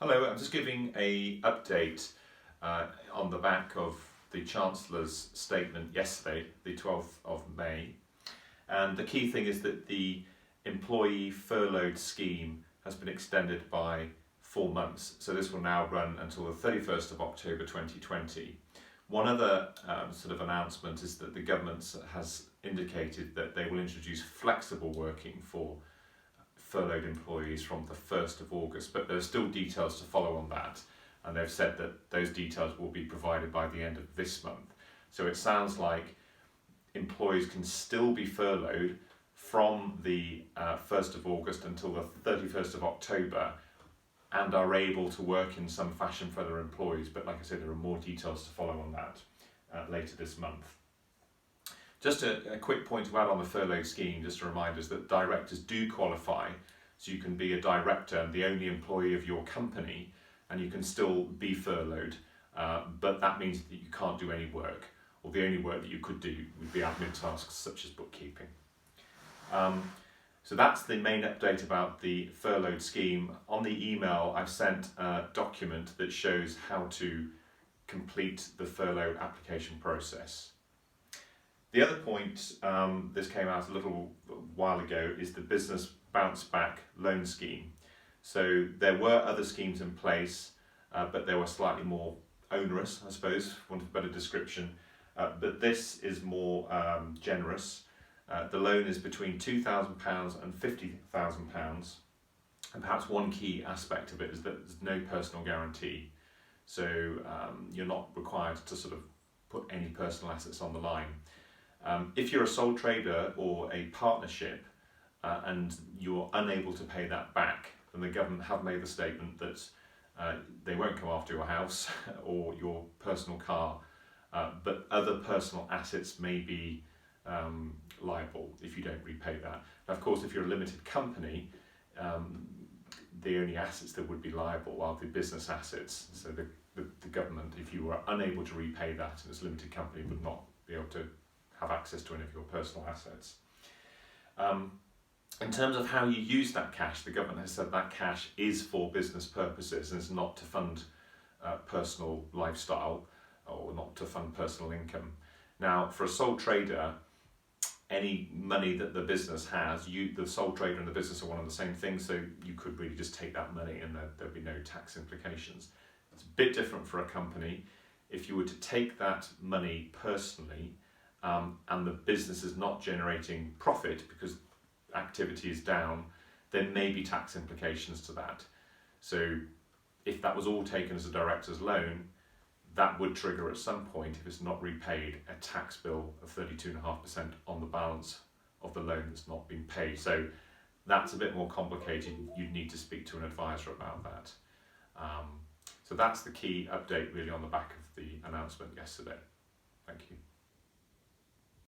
Hello, I'm just giving a update on the back of the Chancellor's statement yesterday, the 12th of May. And the key thing is that the employee furloughed scheme has been extended by 4 months. So this will now run until the 31st of October 2020. One other sort of announcement is that the government has indicated that they will introduce flexible working for furloughed employees from the 1st of August, but there are still details to follow on that, and they've said that those details will be provided by the end of this month. So it sounds like employees can still be furloughed from the 1st of August until the 31st of October and are able to work in some fashion for their employees, but like I said, there are more details to follow on that later this month. Just a quick point to add on the furlough scheme, just to remind us that directors do qualify, so you can be a director and the only employee of your company, and you can still be furloughed, but that means that you can't do any work, or the only work that you could do would be admin tasks such as bookkeeping. So that's the main update about the furloughed scheme. On the email, I've sent a document that shows how to complete the furlough application process. The other point, this came out a little while ago, is the business bounce back loan scheme. So there were other schemes in place, but they were slightly more onerous, I suppose, for want of a better description. But this is more generous. The loan is between £2,000 and £50,000. And perhaps one key aspect of it is that there's no personal guarantee. So you're not required to sort of put any personal assets on the line. If you're a sole trader or a partnership and you're unable to pay that back, then the government have made the statement that they won't come after your house or your personal car, but other personal assets may be liable if you don't repay that. Now, of course, if you're a limited company, the only assets that would be liable are the business assets. So the government, if you were unable to repay that and it's a limited company, would not be able to have access to any of your personal assets. In terms of how you use that cash, the government has said that cash is for business purposes and it's not to fund personal lifestyle or not to fund personal income. Now, for a sole trader, any money that the business has, the sole trader and the business are one and the same thing, so you could really just take that money and there'd be no tax implications. It's a bit different for a company. If you were to take that money personally, and the business is not generating profit because activity is down, there may be tax implications to that. So if that was all taken as a director's loan, that would trigger at some point, if it's not repaid, a tax bill of 32.5% on the balance of the loan that's not been paid. So that's a bit more complicated. You'd need to speak to an advisor about that. So that's the key update really on the back of the announcement yesterday. Thank you.